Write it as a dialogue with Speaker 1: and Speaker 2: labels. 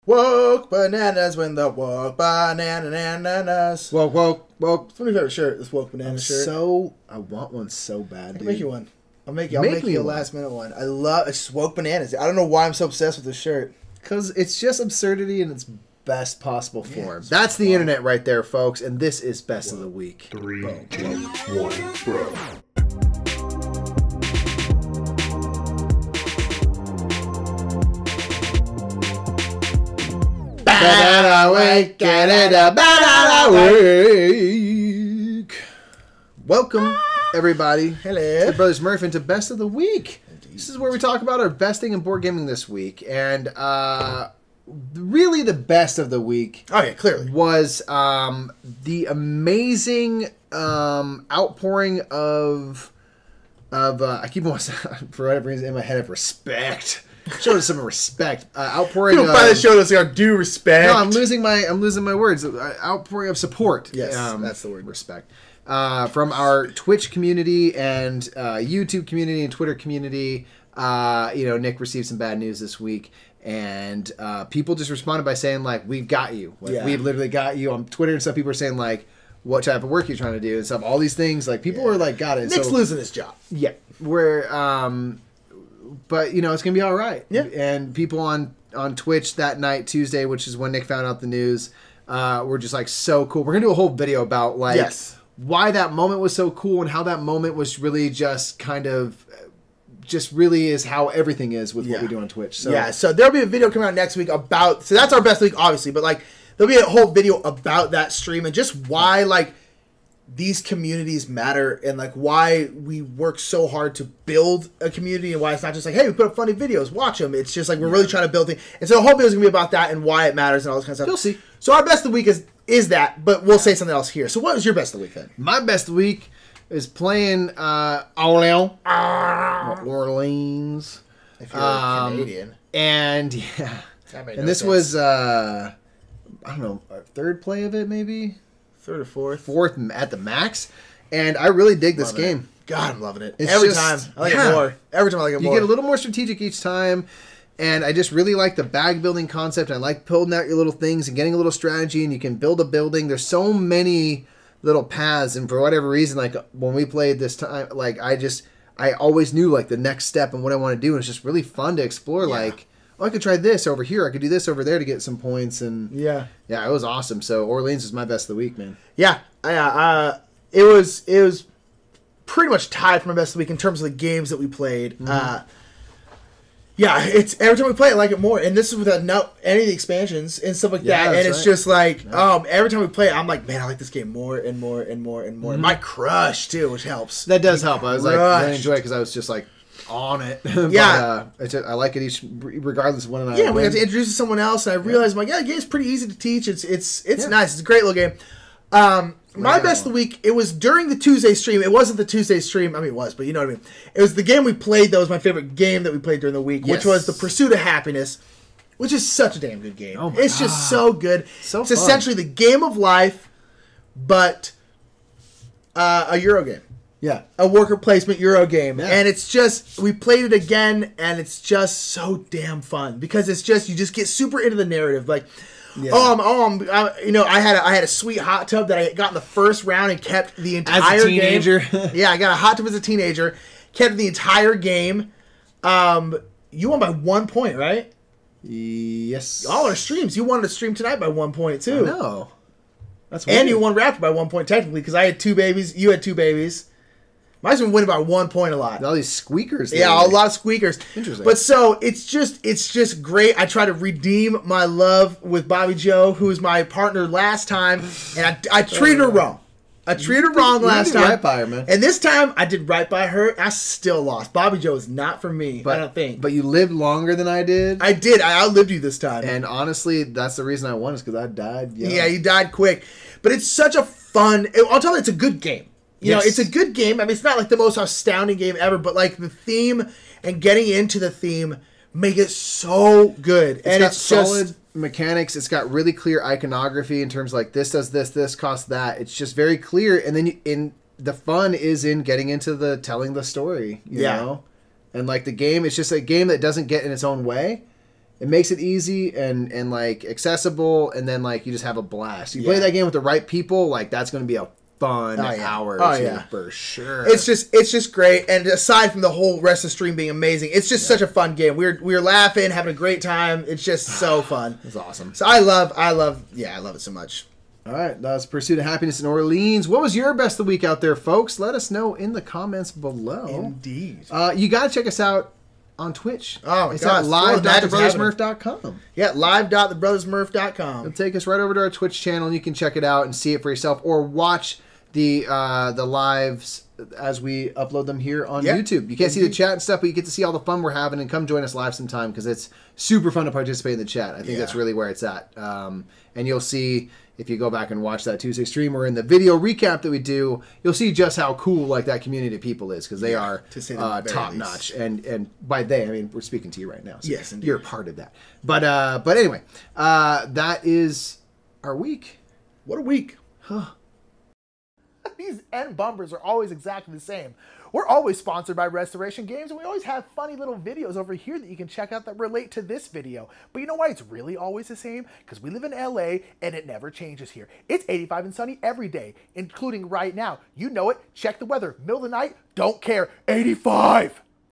Speaker 1: Woke bananas when the woke bananas.
Speaker 2: Woke.
Speaker 1: It's my favorite shirt, this woke banana shirt.
Speaker 2: I want one so bad,
Speaker 1: I can
Speaker 2: dude.
Speaker 1: make you one. I'll make you a last minute one. It's just woke bananas. I don't know why I'm so obsessed with this shirt.
Speaker 2: Because it's just absurdity in its best possible form.
Speaker 1: Yeah,
Speaker 2: That's the internet right there, folks. And this is Best of the Week.
Speaker 3: 3, 2, 1, bro.
Speaker 2: Banana week, get it a banana week. Welcome, everybody.
Speaker 1: Hello.
Speaker 2: To Brothers Murph into Best of the Week. This is where we talk about our best thing in board gaming this week. And really the best of the week
Speaker 1: Clearly.
Speaker 2: was the amazing outpouring of I keep on, for whatever reason in my head, of respect. Showed us some respect. Outpouring.
Speaker 1: People finally showed us our due respect.
Speaker 2: No, I'm losing my words. Outpouring of support.
Speaker 1: Yes, that's the word.
Speaker 2: Respect. From our Twitch community and YouTube community and Twitter community. Nick received some bad news this week, and people just responded by saying, like, we've got you. Like, we've literally got you on Twitter, and some people are saying, like, what type of work you're trying to do and stuff. All these things, like, people are like, got it.
Speaker 1: Nick's losing his job.
Speaker 2: Yeah. But, it's going to be all right.
Speaker 1: Yeah.
Speaker 2: And people on Twitch that night, Tuesday, which is when Nick found out the news, were just, like, so cool. We're going to do a whole video about, like, why that moment was so cool and how that moment was really just kind of just really is how everything is with what we do on Twitch. So
Speaker 1: so there'll be a video coming out next week about, so that's our best week, obviously, but, like, there'll be a whole video about that stream and just why, like, these communities matter and, like, why we work so hard to build a community and why it's not just like, hey, we put up funny videos, watch them. It's just like we're really trying to build things. And so the whole video is going to be about that and why it matters and all this kind of stuff.
Speaker 2: You'll see.
Speaker 1: So our best of the week is that, but we'll say something else here. So what was your best of the week then?
Speaker 2: My best of the week is playing Orleans.
Speaker 1: If you're Canadian.
Speaker 2: And, this was, I don't know, our third play of it, maybe?
Speaker 1: Third or fourth.
Speaker 2: Fourth at the max. And I really dig this game.
Speaker 1: God, I'm loving it.
Speaker 2: It's
Speaker 1: Every
Speaker 2: just,
Speaker 1: time. I like it more. Every time I like it more.
Speaker 2: You get a little more strategic each time. And I just really like the bag building concept. I like building out your little things and getting a little strategy. And you can build a building. There's so many little paths. And for whatever reason, like when we played this time, like I always knew like the next step and what I want to do. And it's just really fun to explore. Like, oh, I could try this over here. I could do this over there to get some points. And yeah, it was awesome. So Orleans was my best of the week, man.
Speaker 1: Yeah, it was pretty much tied for my best of the week in terms of the games that we played. It's every time we play it, I like it more. And this is without any of the expansions and stuff like that. And it's just like every time we play it, I'm like, man, I like this game more and more and more and more. And my crush too, which helps.
Speaker 2: That does help. I was like, I really enjoy it because I was just like on it. But, I like it each, regardless of when I
Speaker 1: we got to introduce someone else, and I realized, I'm like, the game's pretty easy to teach. It's nice. It's a great little game. My best of the week, it was during the Tuesday stream. It wasn't the Tuesday stream. I mean, it was, but you know what I mean. It was the game we played that was my favorite game that we played during the week, which was The Pursuit of Happiness, which is such a damn good game.
Speaker 2: Oh
Speaker 1: it's just so good. It's
Speaker 2: fun.
Speaker 1: Essentially the game of life, but a Euro game.
Speaker 2: Yeah.
Speaker 1: A worker placement Euro game. Yeah. And it's just, we played it again, and it's just so damn fun. Because it's just, you just get super into the narrative. Like, I had a sweet hot tub that I got in the first round and kept the entire game.
Speaker 2: As a teenager.
Speaker 1: Yeah, I got a hot tub as a teenager. Kept the entire game. You won by 1 point, right?
Speaker 2: Yes.
Speaker 1: All our streams. You won to stream tonight by 1 point, too.
Speaker 2: No. That's weird.
Speaker 1: And you won Raptor by 1 point, technically, because I had 2 babies. You had 2 babies. Mine's been winning by 1 point a lot.
Speaker 2: All these squeakers.
Speaker 1: Yeah, a lot of squeakers.
Speaker 2: Interesting.
Speaker 1: But so it's just great. I try to redeem my love with Bobby Joe, who was my partner last time, and I treated her wrong. I treated her wrong last time.
Speaker 2: Right by her, man.
Speaker 1: And this time I did right by her. I still lost. Bobby Joe is not for me. I don't think.
Speaker 2: But you lived longer than I did.
Speaker 1: I did. I outlived you this time.
Speaker 2: And honestly, that's the reason I won is because I died young.
Speaker 1: Yeah, you died quick. But it's such a fun. I'll tell you, it's a good game. You know, it's a good game. I mean, it's not like the most astounding game ever, but like the theme and getting into the theme make it so good.
Speaker 2: It's got solid mechanics. It's got really clear iconography in terms of like this does this costs that. It's just very clear. And then the fun is in getting into telling the story, you know? And like the game, it's just a game that doesn't get in its own way. It makes it easy and like accessible, and then like you just have a blast. You play that game with the right people, like that's going to be a fun hour or two for sure.
Speaker 1: It's just great. And aside from the whole rest of the stream being amazing, it's just such a fun game. We're laughing, having a great time. It's just so fun.
Speaker 2: It's awesome.
Speaker 1: So I love it so much.
Speaker 2: All right, that's Pursuit of Happiness in Orleans. What was your best of the week out there, folks? Let us know in the comments below.
Speaker 1: Indeed.
Speaker 2: You got to check us out on Twitch.
Speaker 1: Oh, my
Speaker 2: it's
Speaker 1: gosh.
Speaker 2: at live.thebrothersmurph.com.
Speaker 1: Yeah, live.thebrothersmurph.com.
Speaker 2: It'll take us right over to our Twitch channel, and you can check it out and see it for yourself, or watch the lives as we upload them here on YouTube. You can't see the chat and stuff, but you get to see all the fun we're having, and come join us live sometime because it's super fun to participate in the chat. I think that's really where it's at. And you'll see, if you go back and watch that Tuesday stream or in the video recap that we do, you'll see just how cool like that community of people is, because they are top notch. And by they, I mean we're speaking to you right now. So
Speaker 1: yes, indeed.
Speaker 2: You're a part of that. But anyway, that is our week.
Speaker 1: What a week.
Speaker 4: These end bumpers are always exactly the same. We're always sponsored by Restoration Games, and we always have funny little videos over here that you can check out that relate to this video. But you know why it's really always the same? Because we live in LA and it never changes here. It's 85 and sunny every day, including right now. You know it. Check the weather. Middle of the night, don't care. 85!